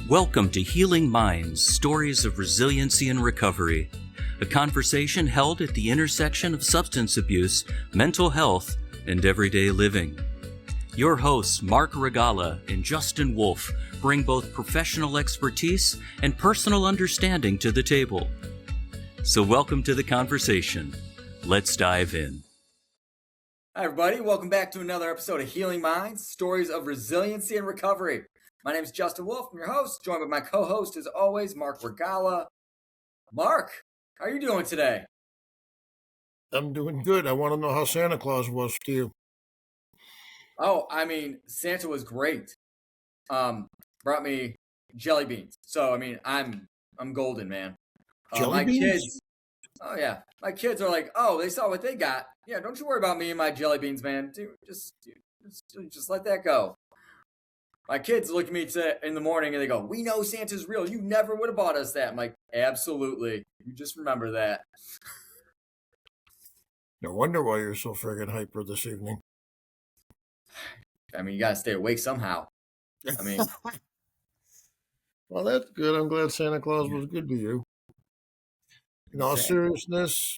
Welcome to Healing Minds, Stories of Resiliency and Recovery, a conversation held at the intersection of substance abuse, mental health, and everyday living. Your hosts, Marc Regala and Justin Wolf, bring both professional expertise and personal understanding to the table. So welcome to the conversation. Let's dive in. Hi, everybody. Welcome back to another episode of Healing Minds, Stories of Resiliency and Recovery. My name is Justin Wolf. I'm your host, joined by my co-host, as always, Marc Regala. Marc, how are you doing today? I'm doing good. I want to know how Santa Claus was to you. Oh, Santa was great. Brought me jelly beans. So, I'm golden, man. Jelly beans? Kids. Oh yeah, my kids are like, oh, they saw what they got. Yeah, don't you worry about me and my jelly beans, man. Just let that go. My kids look at me in the morning and they go, we know Santa's real. You never would have bought us that. I'm like, absolutely. You just remember that. No wonder why you're so friggin' hyper this evening. You got to stay awake somehow. Well, that's good. I'm glad Santa Claus was good to you. In all seriousness,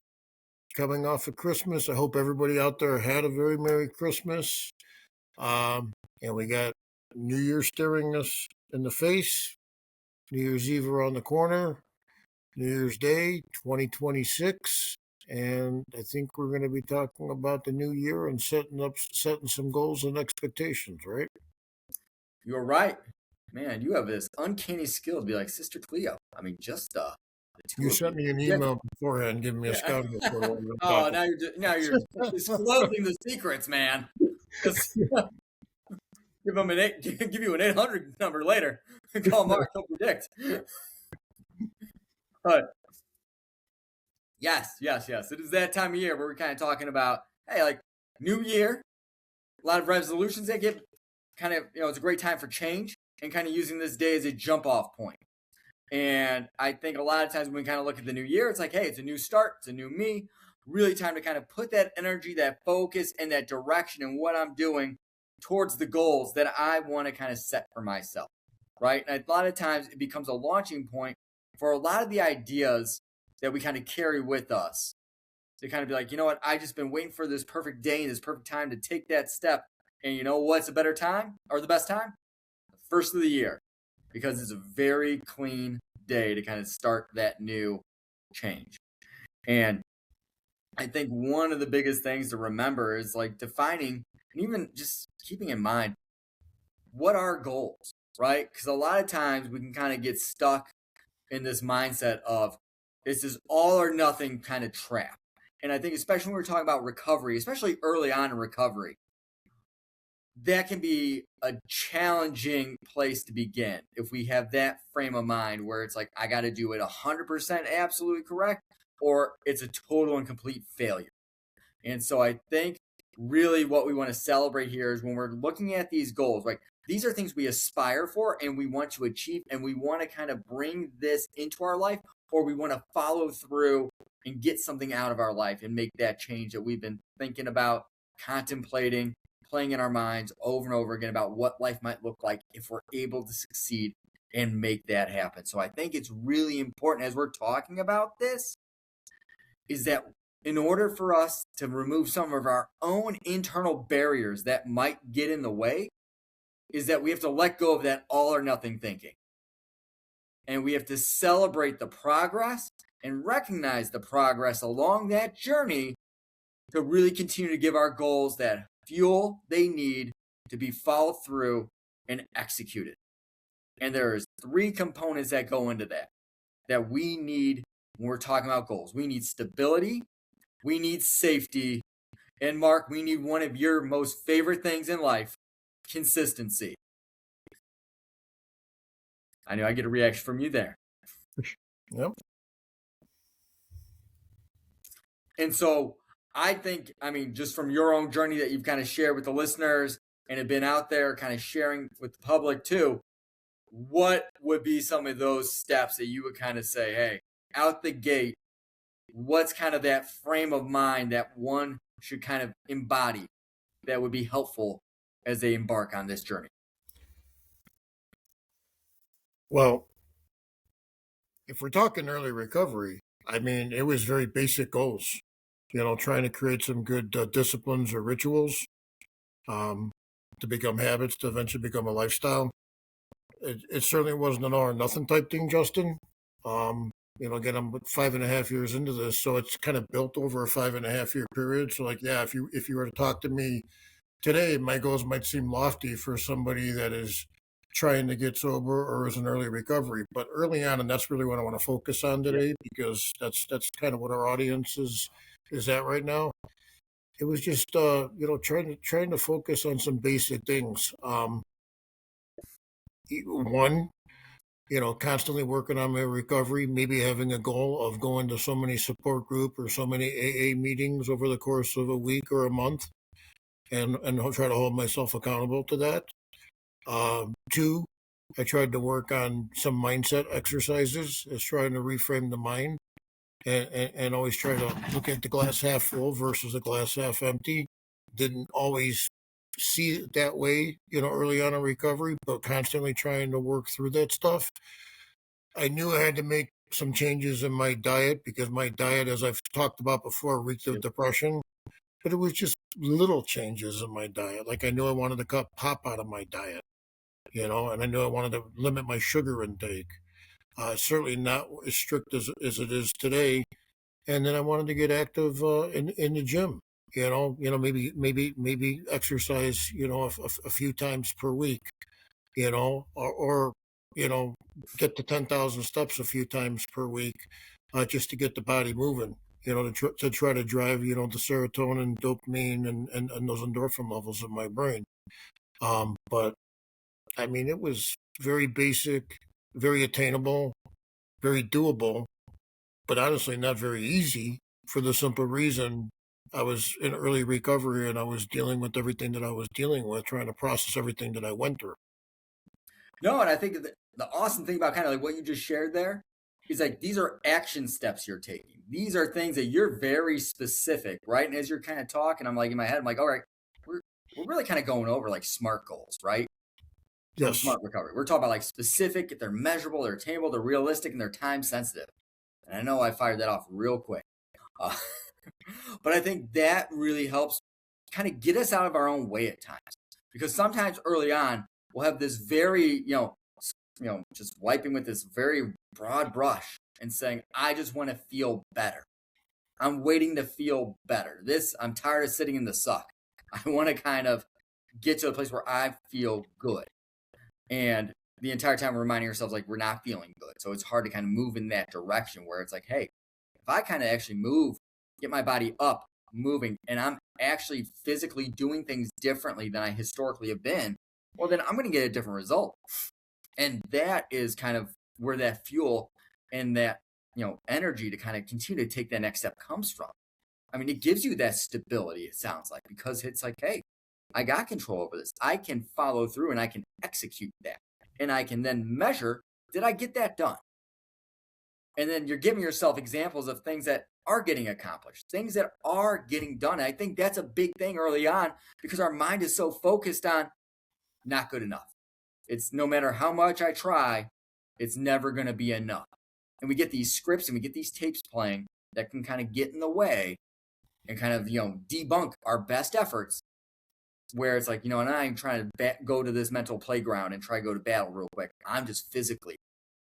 coming off of Christmas, I hope everybody out there had a very Merry Christmas. And we got New Year staring us in the face. New Year's Eve around the corner. New Year's Day, 2026. And I think we're going to be talking about the new year and setting some goals and expectations, right? You're right. Man, you have this uncanny skill to be like Sister Cleo. You sent me an email beforehand giving me a scouting report. Oh, now you're disclosing the secrets, man. Give you an 800 number later and call Marc. He'll predict. But yes, it is that time of year where we're kind of talking about, hey, like new year, a lot of resolutions that get kind of, it's a great time for change and kind of using this day as a jump off point. And I think a lot of times when we kind of look at the new year, it's like, hey, it's a new start, it's a new me. Really time to kind of put that energy, that focus, and that direction in what I'm doing towards the goals that I want to kind of set for myself, right? And a lot of times it becomes a launching point for a lot of the ideas that we kind of carry with us to kind of be like, you know what, I just been waiting for this perfect day and this perfect time to take that step. And you know what's a better time or the best time? The first of the year, because it's a very clean day to kind of start that new change. And I think one of the biggest things to remember is like defining and even just keeping in mind what are goals, right? Because a lot of times we can kind of get stuck in this mindset of this is all or nothing kind of trap. And I think especially when we're talking about recovery, especially early on in recovery, that can be a challenging place to begin if we have that frame of mind where it's like, I got to do it 100% absolutely correct, or it's a total and complete failure. And so I think really what we want to celebrate here is when we're looking at these goals, right? These are things we aspire for and we want to achieve, and we want to kind of bring this into our life, or we want to follow through and get something out of our life and make that change that we've been thinking about, contemplating, playing in our minds over and over again about what life might look like if we're able to succeed and make that happen. So I think it's really important as we're talking about this is that in order for us to remove some of our own internal barriers that might get in the way, is that we have to let go of that all or nothing thinking. And we have to celebrate the progress and recognize the progress along that journey to really continue to give our goals that fuel they need to be followed through and executed. And there's 3 components that go into that we need when we're talking about goals. We need stability, we need safety, and Marc, we need one of your most favorite things in life, consistency. I know I get a reaction from you there. Yep. And so I think, just from your own journey that you've kind of shared with the listeners and have been out there kind of sharing with the public too, what would be some of those steps that you would kind of say, hey, out the gate, what's kind of that frame of mind that one should kind of embody that would be helpful as they embark on this journey? Well, if we're talking early recovery, I mean, it was very basic goals, trying to create some good disciplines or rituals um, to become habits to eventually become a lifestyle. It certainly wasn't an all or nothing type thing, Justin. Again, I'm 5.5 years into this, so it's kind of built over a 5.5 year period. So, like, yeah, if you were to talk to me today, my goals might seem lofty for somebody that is trying to get sober or is in early recovery. But early on, and that's really what I want to focus on Yeah. today, because that's kind of what our audience is at right now. It was just trying to focus on some basic things. One, constantly working on my recovery, maybe having a goal of going to so many support group or so many AA meetings over the course of a week or a month, and I'll try to hold myself accountable to that. Two, I tried to work on some mindset exercises, as trying to reframe the mind, and always try to look at the glass half full versus the glass half empty. Didn't always see it that way, early on in recovery, but constantly trying to work through that stuff. I knew I had to make some changes in my diet, because my diet, as I've talked about before, reeked of depression. But it was just little changes in my diet. Like, I knew I wanted to cut pop out of my diet, and I knew I wanted to limit my sugar intake. Certainly not as strict as it is today. And then I wanted to get active in the gym. Maybe exercise, a few times per week. Or get to 10,000 steps a few times per week, just to get the body moving. To try to drive, the serotonin, dopamine, and those endorphin levels in my brain. But I mean, it was very basic, very attainable, very doable, but honestly not very easy, for the simple reason I was in early recovery and I was dealing with everything that I was dealing with, trying to process everything that I went through. No, and I think the awesome thing about kind of like what you just shared there is like these are action steps you're taking. These are things that you're very specific, right? And as you're kind of talking, I'm like in my head, I'm like, all right, we're really kind of going over like SMART goals, right? From Yes. smart recovery. We're talking about like specific, they're measurable, they're attainable, they're realistic, and they're time sensitive. And I know I fired that off real quick. Uh, but I think that really helps kind of get us out of our own way at times. Because sometimes early on, we'll have this very, just wiping with this very broad brush and saying, I just want to feel better. I'm waiting to feel better. I'm tired of sitting in the suck. I want to kind of get to a place where I feel good. And the entire time we're reminding ourselves like we're not feeling good. So it's hard to kind of move in that direction where it's like, hey, if I kind of actually move, get my body up, moving, and I'm actually physically doing things differently than I historically have been, well, then I'm going to get a different result. And that is kind of where that fuel and that, energy to kind of continue to take that next step comes from. I mean, it gives you that stability, it sounds like, because it's like, hey, I got control over this. I can follow through and I can execute that. And I can then measure, did I get that done? And then you're giving yourself examples of things that are getting accomplished, things that are getting done. And I think that's a big thing early on because our mind is so focused on not good enough. It's no matter how much I try, it's never going to be enough. And we get these scripts and we get these tapes playing that can kind of get in the way and kind of, debunk our best efforts where it's like, and I'm trying to go to this mental playground and try to go to battle real quick. I'm just physically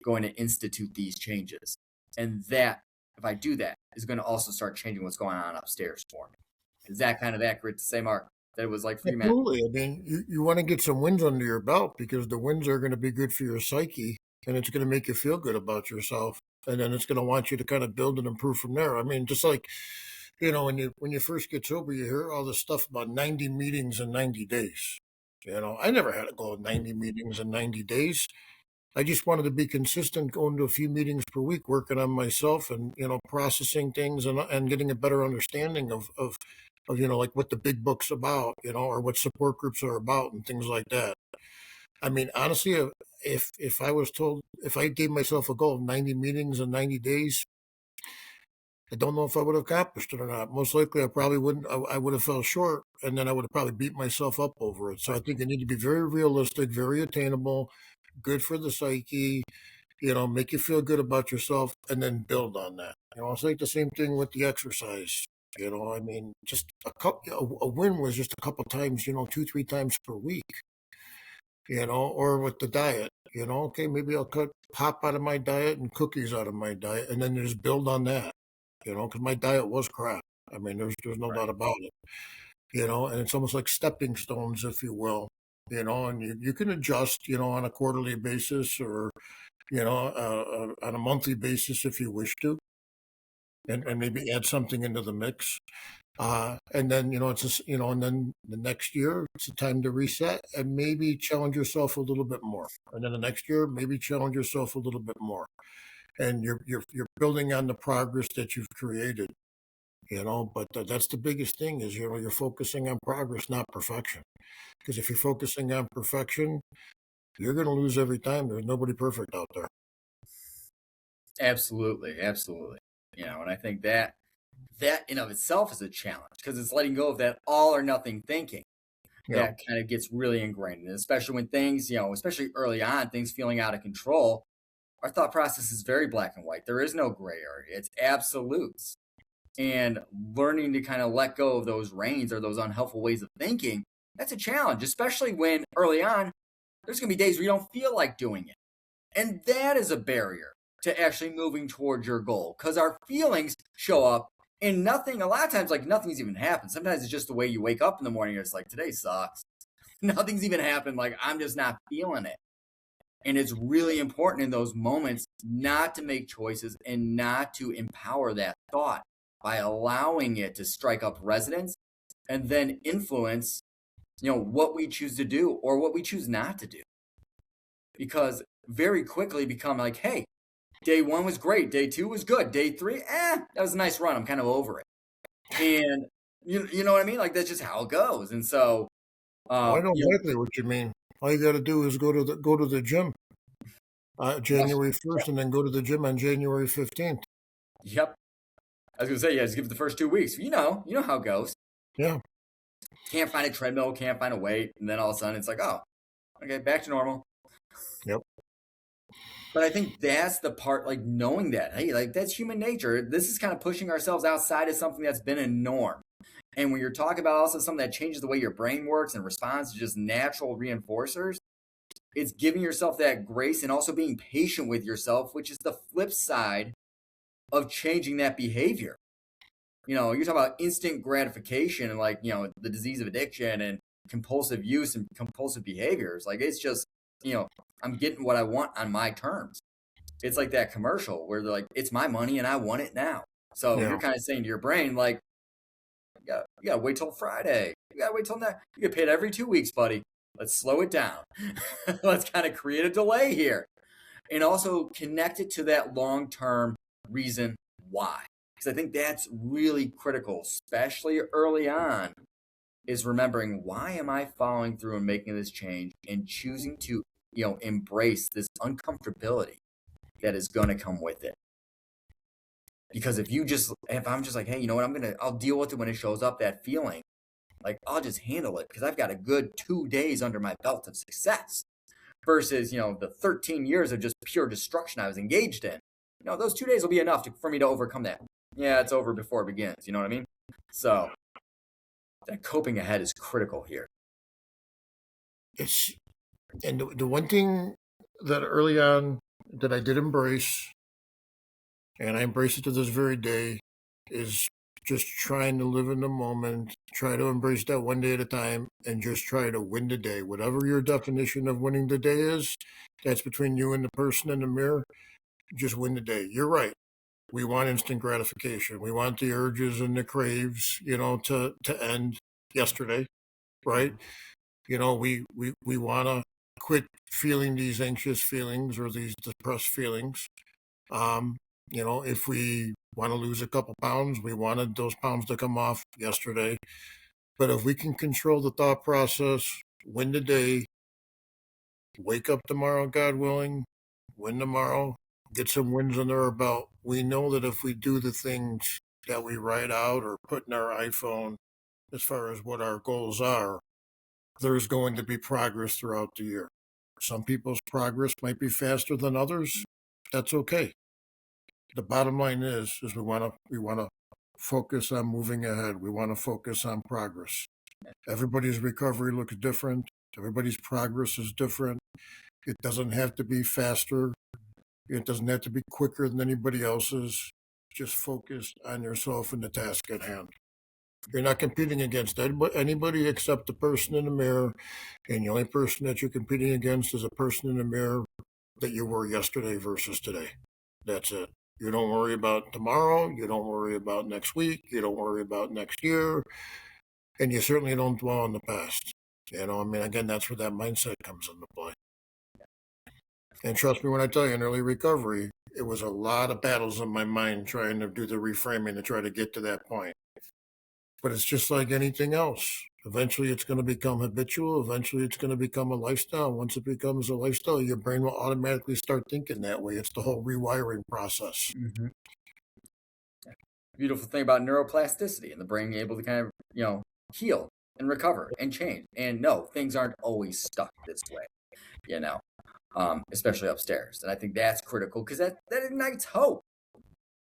going to institute these changes. And that, if I do that, is going to also start changing what's going on upstairs for me. Is that kind of accurate to say, Mark, that it was like for you, man? Absolutely. I mean, you want to get some wins under your belt, because the wins are going to be good for your psyche, and it's going to make you feel good about yourself. And then it's going to want you to kind of build and improve from there. I mean, just like, when you first get sober, you hear all this stuff about 90 meetings in 90 days. I never had to go to 90 meetings in 90 days. I just wanted to be consistent, going to a few meetings per week, working on myself and, processing things and getting a better understanding of, like what the big book's about, or what support groups are about and things like that. I mean, honestly, if I was told, if I gave myself a goal of 90 meetings in 90 days, I don't know if I would have accomplished it or not. Most likely, I probably wouldn't. I would have fell short, and then I would have probably beat myself up over it. So I think I need to be very realistic, very attainable, good for the psyche, make you feel good about yourself, and then build on that. It's like the same thing with the exercise. I mean, just a win was just a couple times, 2, 3 times per week, or with the diet, okay, maybe I'll cut pop out of my diet and cookies out of my diet, and then just build on that, because my diet was crap. I mean, there's no doubt about it, and it's almost like stepping stones, if you will, and you can adjust, on a quarterly basis or, on a monthly basis if you wish to, and maybe add something into the mix. And then, it's just, and then the next year, it's a time to reset and maybe challenge yourself a little bit more. And then the next year, maybe challenge yourself a little bit more. And you're building on the progress that you've created, but that's the biggest thing is, you're focusing on progress, not perfection. Because if you're focusing on perfection, you're going to lose every time. There's nobody perfect out there. Absolutely, absolutely. And I think that in of itself is a challenge because it's letting go of that all or nothing thinking that kind of gets really ingrained. And especially when things, especially early on, things feeling out of control, our thought process is very black and white. There is no gray area. It's absolutes. And learning to kind of let go of those reins or those unhelpful ways of thinking, that's a challenge, especially when early on, there's going to be days where you don't feel like doing it. And that is a barrier to actually moving towards your goal because our feelings show up and nothing, a lot of times, like nothing's even happened. Sometimes it's just the way you wake up in the morning. It's like, today sucks. Nothing's even happened. Like, I'm just not feeling it. And it's really important in those moments not to make choices and not to empower that thought by allowing it to strike up residence and then influence, what we choose to do or what we choose not to do. Because very quickly become like, hey, day 1 was great. Day 2 was good. Day 3, that was a nice run. I'm kind of over it. And you know what I mean? Like, that's just how it goes. And so, I know exactly what you mean. All you got to do is go to the gym January 1st and then go to the gym on January 15th. Yep. I was going to say, just give it the first 2 weeks. You know how it goes. Yeah. Can't find a treadmill, can't find a weight. And then all of a sudden it's like, oh, okay, back to normal. Yep. But I think that's the part, like knowing that, hey, like that's human nature. This is kind of pushing ourselves outside of something that's been a norm. And when you're talking about also something that changes the way your brain works and responds to just natural reinforcers, it's giving yourself that grace and also being patient with yourself, which is the flip side of changing that behavior. You're talking about instant gratification and like, the disease of addiction and compulsive use and compulsive behaviors. Like it's just, I'm getting what I want on my terms. It's like that commercial where they're like, it's my money and I want it now. So you're kind of saying to your brain, like, you gotta wait till Friday. You gotta wait till that. You get paid every 2 weeks, buddy. Let's slow it down. Let's kind of create a delay here. And also connect it to that long-term reason why. Because I think that's really critical, especially early on, is remembering why am I following through and making this change and choosing to, embrace this uncomfortability that is going to come with it. Because if I'm just like, hey, you know what, I'll deal with it when it shows up, that feeling, like I'll just handle it because I've got a good 2 days under my belt of success versus, the 13 years of just pure destruction I was engaged in. Those 2 days will be enough for me to overcome that. Yeah, it's over before it begins. You know what I mean? So that coping ahead is critical here. And the one thing that early on that I did embrace, and I embrace it to this very day, is just trying to live in the moment, try to embrace that one day at a time, and just try to win the day. Whatever your definition of winning the day is, that's between you and the person in the mirror. Just win the day. You're right. We want instant gratification. We want the urges and the craves, to end yesterday, right? We want to quit feeling these anxious feelings or these depressed feelings. If we want to lose a couple pounds, we wanted those pounds to come off yesterday. But if we can control the thought process, win the day, wake up tomorrow, God willing, win tomorrow, get some wins under our belt, we know that if we do the things that we write out or put in our iPhone as far as what our goals are, there's going to be progress throughout the year. Some people's progress might be faster than others. That's okay. The bottom line is we want to focus on moving ahead. We want to focus on progress. Everybody's recovery looks different. Everybody's progress is different. It doesn't have to be faster. It doesn't have to be quicker than anybody else's. Just focus on yourself and the task at hand. You're not competing against anybody except the person in the mirror, and the only person that you're competing against is a person in the mirror that you were yesterday versus today. That's it. You don't worry about tomorrow. You don't worry about next week. You don't worry about next year. And you certainly don't dwell on the past. Again, that's where that mindset comes into play. And trust me when I tell you, in early recovery, it was a lot of battles in my mind trying to do the reframing to try to get to that point. But it's just like anything else. Eventually, it's going to become habitual. Eventually, it's going to become a lifestyle. Once it becomes a lifestyle, your brain will automatically start thinking that way. It's the whole rewiring process. Mm-hmm. Beautiful thing about neuroplasticity and the brain being able to kind of, heal and recover and change. And no, things aren't always stuck this way, especially upstairs. And I think that's critical because that ignites hope.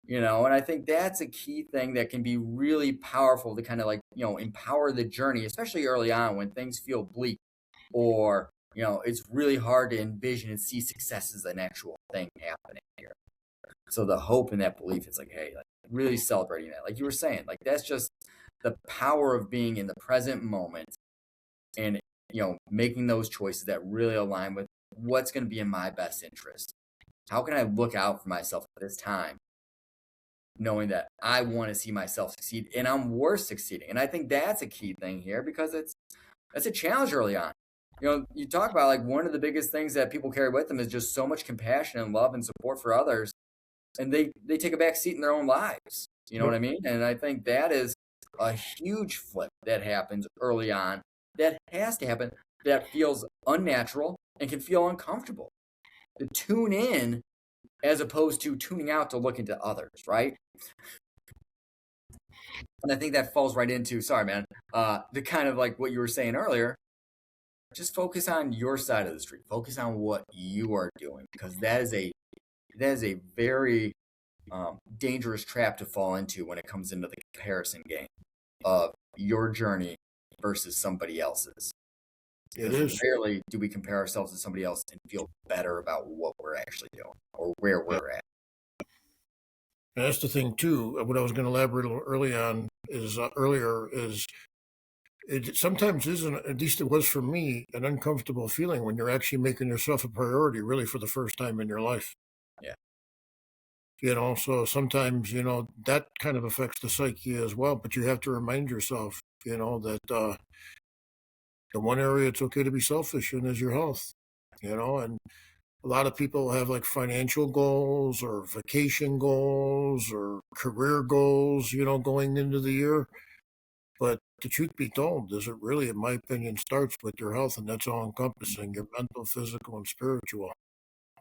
And I think that's a key thing that can be really powerful to kind of empower the journey, especially early on when things feel bleak or, it's really hard to envision and see success as an actual thing happening here. So the hope and that belief, it's like, hey, really celebrating that. Like you were saying, that's just the power of being in the present moment and, making those choices that really align with what's going to be in my best interest. How can I look out for myself at this time? Knowing that I want to see myself succeed and I'm worth succeeding. And I think that's a key thing here because that's a challenge early on. You talk about one of the biggest things that people carry with them is just so much compassion and love and support for others. And they take a back seat in their own lives. You know what I mean? And I think that is a huge flip that happens early on that has to happen, that feels unnatural and can feel uncomfortable. To tune in as opposed to tuning out to look into others, right? And I think that falls right into, the kind of like what you were saying earlier, just focus on your side of the street. Focus on what you are doing because that is a very dangerous trap to fall into when it comes into the comparison game of your journey versus somebody else's. It is. Rarely do we compare ourselves to somebody else and feel better about what we're actually doing or where we're at. And that's the thing too. What I was going to elaborate a little earlier is it sometimes isn't, at least it was for me, an uncomfortable feeling when you're actually making yourself a priority really for the first time in your life. Yeah. So sometimes, that kind of affects the psyche as well, but you have to remind yourself, that the one area it's okay to be selfish in is your health, and a lot of people have financial goals or vacation goals or career goals, going into the year. But the truth be told, is it really, in my opinion, starts with your health, and that's all encompassing your mental, physical, and spiritual.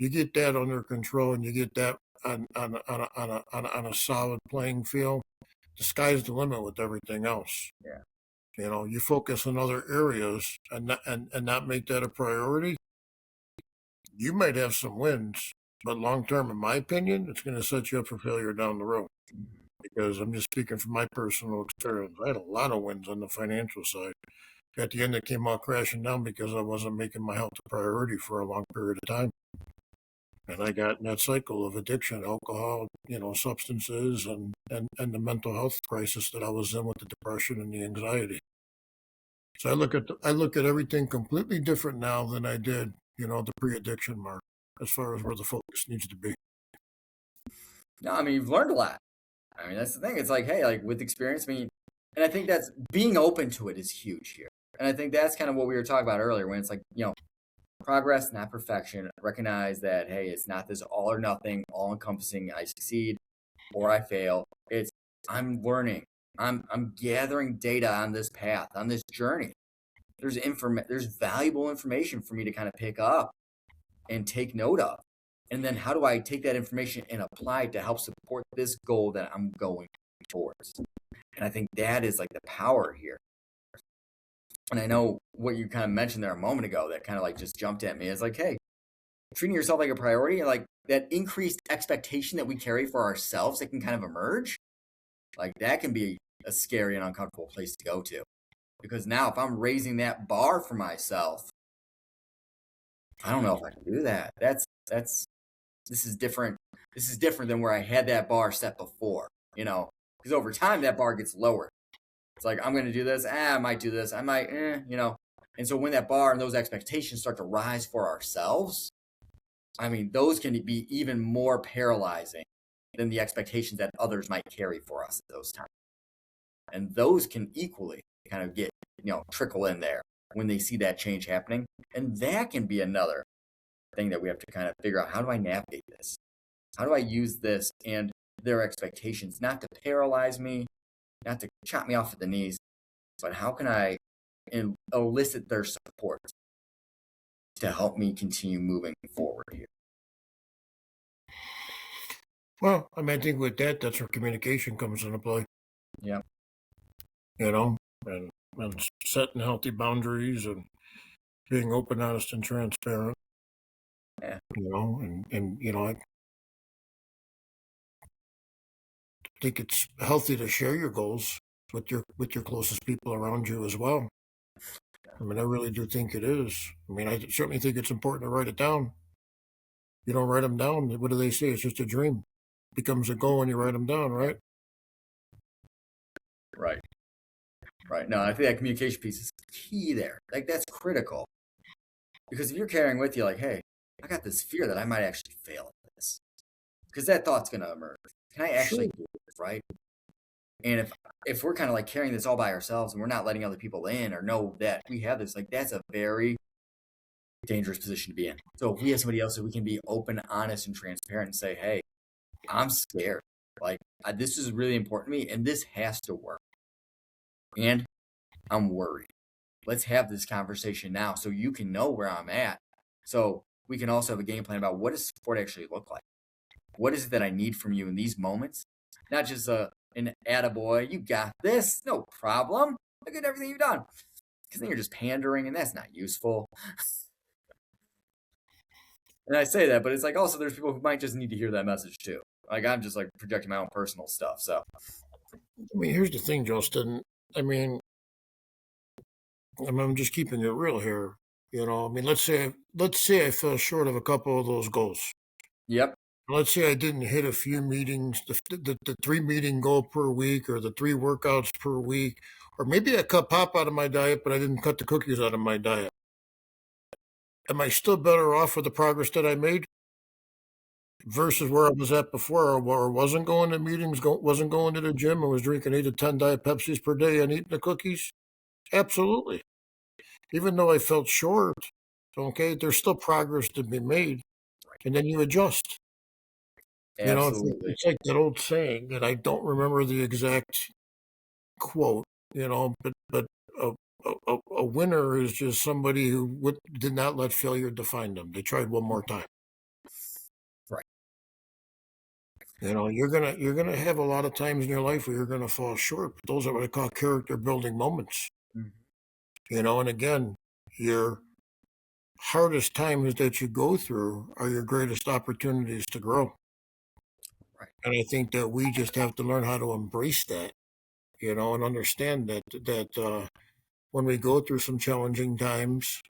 You get that under control and you get that on a solid playing field, the sky's the limit with everything else. Yeah. You focus on other areas and not make that a priority. You might have some wins, but long term, in my opinion, it's going to set you up for failure down the road. Because I'm just speaking from my personal experience. I had a lot of wins on the financial side. At the end, it came all crashing down because I wasn't making my health a priority for a long period of time. And I got in that cycle of addiction, alcohol, substances, and the mental health crisis that I was in with the depression and the anxiety. So I look at everything completely different now than I did, the pre-addiction mark, as far as where the focus needs to be. No, you've learned a lot. That's the thing. It's hey, with experience, and I think that's being open to it is huge here. And I think that's kind of what we were talking about earlier when it's progress, not perfection. Recognize that, hey, it's not this all or nothing, all encompassing, I succeed or I fail. It's I'm learning. I'm gathering data on this path, on this journey. There's valuable information for me to kind of pick up and take note of. And then how do I take that information and apply it to help support this goal that I'm going towards? And I think that is the power here. And I know what you kind of mentioned there a moment ago that kind of like just jumped at me is like, hey, treating yourself like a priority, and like that increased expectation that we carry for ourselves that can kind of emerge, like that can be a scary and uncomfortable place to go to. Because now if I'm raising that bar for myself, I don't know if I can do that. This is different. This is different than where I had that bar set before, because over time that bar gets lowered. It's like, I'm going to do this. I might do this. I might, And so when that bar and those expectations start to rise for ourselves, I mean, those can be even more paralyzing than the expectations that others might carry for us at those times. And those can equally kind of get, trickle in there when they see that change happening. And that can be another thing that we have to kind of figure out. How do I navigate this? How do I use this and their expectations not to paralyze me, not to chop me off at the knees, but how can I elicit their support to help me continue moving forward here? Well, I mean, I think with that's where communication comes into play. Yeah. And setting healthy boundaries and being open, honest, and transparent. Yeah. I think it's healthy to share your goals with your closest people around you as well. I mean, I really do think it is. I mean, I certainly think it's important to write it down. You don't write them down, what do they say? It's just a dream. It becomes a goal when you write them down, right? Right. No, I think that communication piece is key there. Like, that's critical. Because if you're carrying with you, like, hey, I got this fear that I might actually fail at this. Because that thought's going to emerge. Can I actually do this, right? And if we're kind of like carrying this all by ourselves and we're not letting other people in or know that we have this, like, that's a very dangerous position to be in. So if we have somebody else that we can be open, honest, and transparent and say, hey, I'm scared. Like, this is really important to me and this has to work. And I'm worried. Let's have this conversation now so you can know where I'm at. So we can also have a game plan about what does support actually look like? What is it that I need from you in these moments? Not just an attaboy, you got this, no problem. Look at everything you've done. Because then you're just pandering and that's not useful. And I say that, but it's like also there's people who might just need to hear that message too. Like, I'm just like projecting my own personal stuff. So, I mean, here's the thing, Justin. I'm just keeping it real here. I mean, let's say I fell short of a couple of those goals. yep. Let's say I didn't hit a few meetings, the 3 meeting goal per week, or the 3 workouts per week, or maybe I cut pop out of my diet, but I didn't cut the cookies out of my diet. Am I still better off for the progress that I made versus where I was at before, or wasn't going to meetings, wasn't going to the gym, and was drinking 8 to 10 Diet Pepsis per day and eating the cookies? Absolutely. Even though I felt short, okay, there's still progress to be made, and then you adjust. Absolutely. It's like that old saying, and I don't remember the exact quote, but a winner is just somebody who did not let failure define them. They tried one more time. Right. You're gonna have a lot of times in your life where you're gonna fall short, but those are what I call character building moments. Mm-hmm. And again, your hardest times that you go through are your greatest opportunities to grow. Right. And I think that we just have to learn how to embrace that, and understand that when we go through some challenging times,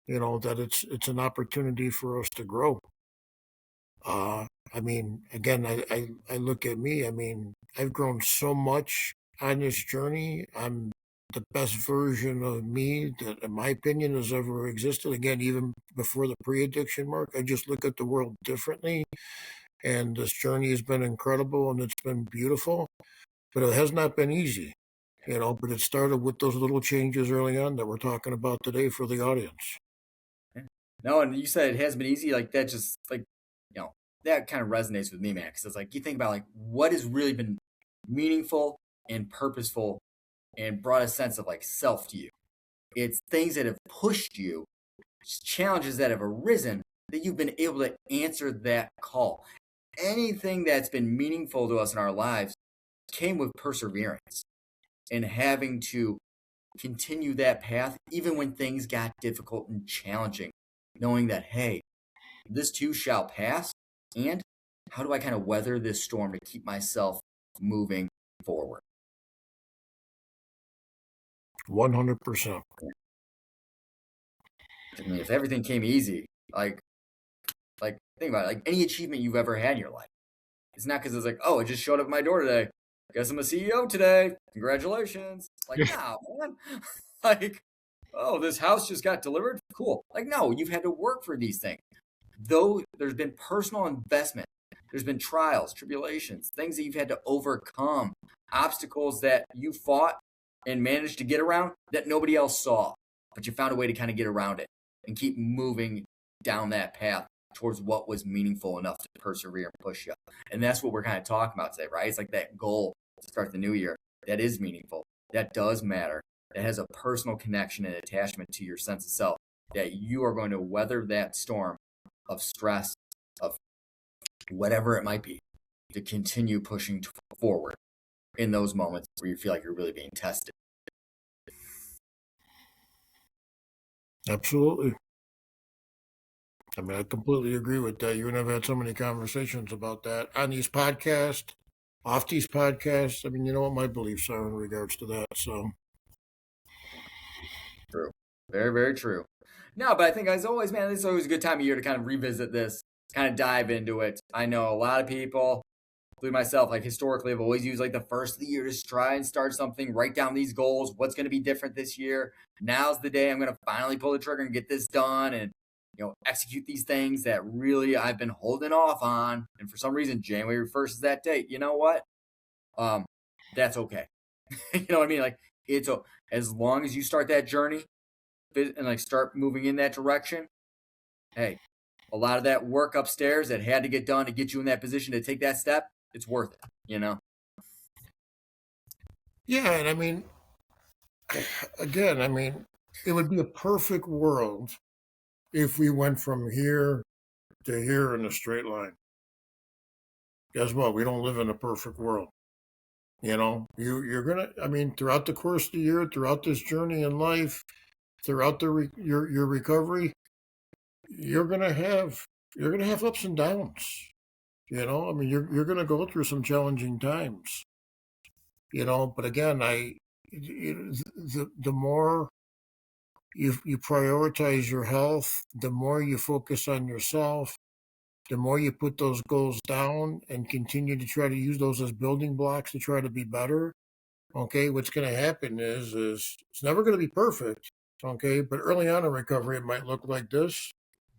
that it's an opportunity for us to grow. I mean, again, I look at me. I mean, I've grown so much on this journey. I'm the best version of me that, in my opinion, has ever existed. Again, even before the pre-addiction, Mark, I just look at the world differently. And this journey has been incredible and it's been beautiful, but it has not been easy, but it started with those little changes early on that we're talking about today for the audience. No, and you said it has been easy. Like, that just like, that kind of resonates with me, man. Because it's like, you think about like what has really been meaningful and purposeful and brought a sense of like self to you. It's things that have pushed you, challenges that have arisen that you've been able to answer that call. Anything that's been meaningful to us in our lives came with perseverance and having to continue that path even when things got difficult and challenging, knowing that, hey, this too shall pass. And how do I kind of weather this storm to keep myself moving forward? 100%. I mean, if everything came easy, like think about it, like any achievement you've ever had in your life, it's not because it's like, oh, it just showed up at my door today. Guess I'm a CEO today. Congratulations. Like, no, man. Like, oh, this house just got delivered. Cool. Like, no, you've had to work for these things. Though there's been personal investment, there's been trials, tribulations, things that you've had to overcome, obstacles that you fought and managed to get around that nobody else saw, but you found a way to kind of get around it and keep moving down that path towards what was meaningful enough to persevere and push you. And that's what we're kind of talking about today, right? It's like that goal to start the new year that is meaningful, that does matter, that has a personal connection and attachment to your sense of self, that you are going to weather that storm of stress, of whatever it might be, to continue pushing forward in those moments where you feel like you're really being tested. Absolutely. I mean, I completely agree with that. You and I've had so many conversations about that on these podcasts, off these podcasts. I mean, you know what my beliefs are in regards to that. So true. Very, very true. No, but I think as always, man, this is always a good time of year to kind of revisit this, kind of dive into it. I know a lot of people, including myself, like historically, have always used like the first of the year to try and start something, write down these goals, what's going to be different this year. Now's the day I'm going to finally pull the trigger and get this done and, execute these things that really I've been holding off on. And for some reason, January 1st is that date. You know what? That's okay. You know what I mean? Like, as long as you start that journey and like start moving in that direction, hey, a lot of that work upstairs that had to get done to get you in that position to take that step, it's worth it, Yeah, and I mean, again, I mean, it would be a perfect world if we went from here to here in a straight line. Guess what? We don't live in a perfect world. You're gonna. I mean, throughout the course of the year, throughout this journey in life, throughout your recovery, you're gonna have ups and downs. I mean, you're gonna go through some challenging times. But again, the more you prioritize your health, the more you focus on yourself, the more you put those goals down and continue to try to use those as building blocks to try to be better. Okay, what's going to happen is it's never going to be perfect. Okay, but early on in recovery, it might look like this.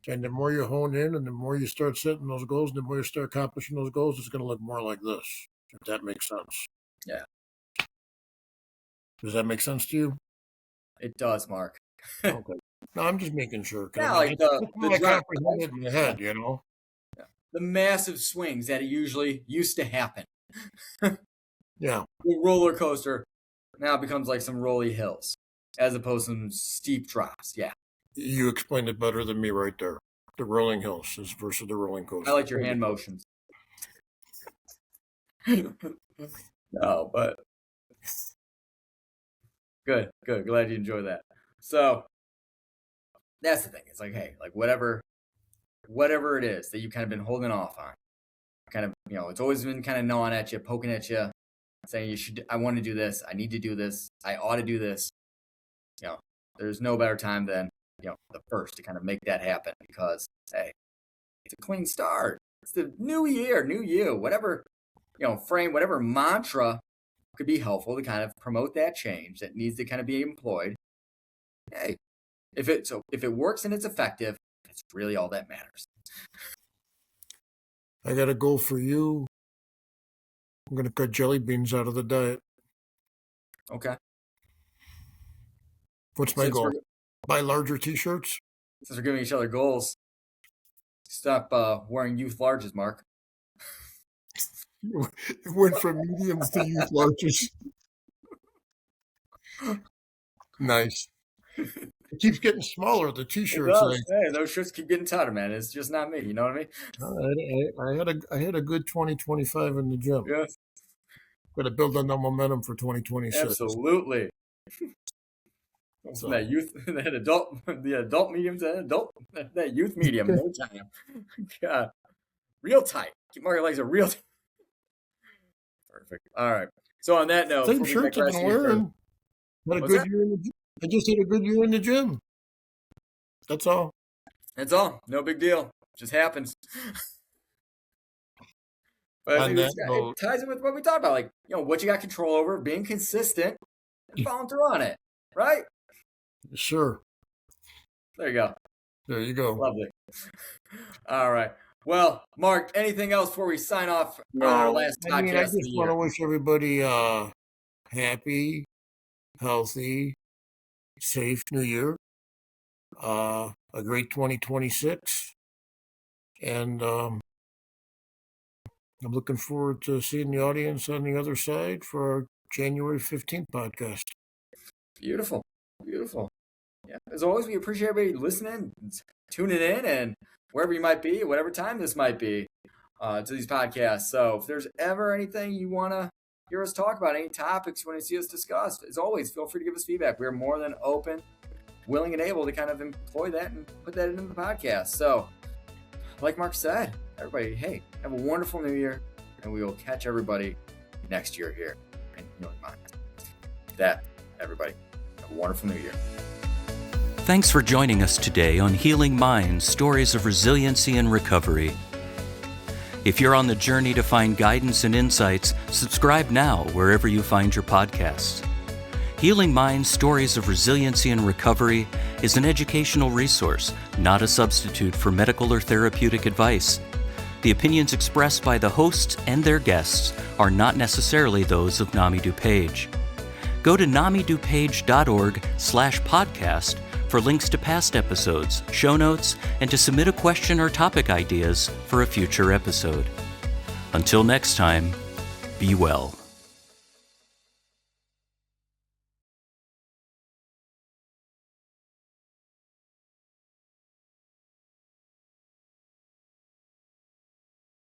And the more you hone in and the more you start setting those goals, and the more you start accomplishing those goals, it's going to look more like this, if that makes sense. Yeah. Does that make sense to you? It does, Mark. Okay. No, I'm just making sure. Yeah, like the drop, in your head, the massive swings that it usually used to happen. Yeah. The roller coaster now becomes like some rolly hills as opposed to some steep drops. Yeah. You explained it better than me right there. The rolling hills is versus the rolling coaster. I like your hand motions. No, but good. Glad you enjoy that. So that's the thing. It's like, hey, like whatever it is that you've kind of been holding off on, kind of, it's always been kind of gnawing at you, poking at you, saying I want to do this, I need to do this, I ought to do this. There's no better time than, the first to kind of make that happen because, hey, it's a clean start. It's the new year, new you, whatever, frame, whatever mantra could be helpful to kind of promote that change that needs to kind of be employed. Hey, if it works and it's effective, that's really all that matters. I got a goal for you. I'm going to cut jelly beans out of the diet. Okay. What's my goal? Buy larger T-shirts? Since we're giving each other goals, stop wearing youth larges, Mark. It went from mediums to youth larges. Nice. It keeps getting smaller, the T-shirts. Hey, those shirts keep getting tighter, man. It's just not me. You know what I mean? I had a good 2025 in the gym. Yes. Got to build on that momentum for 2026. Absolutely. So. That youth, that adult medium to that youth medium, no time. God, real tight. Keep Mark legs are real tight. Perfect. All right. So on that note, same shirts I've been wearing. Had a good year in the gym. I just had a good year in the gym. That's all. That's all. No big deal. Just happens. But I mean, it ties in with what we talked about, like, what you got control over, being consistent, and following through on it, right? Sure. There you go. There you go. Lovely. All right. Well, Mark, anything else before we sign off on our last podcast? I just want to wish everybody happy, healthy, safe New Year, a great 2026, and I'm looking forward to seeing the audience on the other side for our January 15th podcast. Beautiful. Beautiful. Yeah. As always, we appreciate everybody listening, tuning in, and wherever you might be, whatever time this might be, to these podcasts. So if there's ever anything you want to hear us talk about, any topics you want to see us discuss, as always, feel free to give us feedback. We're more than open, willing, and able to kind of employ that and put that into the podcast. So like Mark said, everybody, hey, have a wonderful New Year, and we will catch everybody next year here in Healing Minds. That, everybody, have a wonderful New Year. Thanks for joining us today on Healing Minds, Stories of Resiliency and Recovery. If you're on the journey to find guidance and insights, subscribe now wherever you find your podcasts. Healing Minds, Stories of Resiliency and Recovery is an educational resource, not a substitute for medical or therapeutic advice. The opinions expressed by the hosts and their guests are not necessarily those of NAMI DuPage. Go to namidupage.org/podcast for links to past episodes, show notes, and to submit a question or topic ideas for a future episode. Until next time, be well.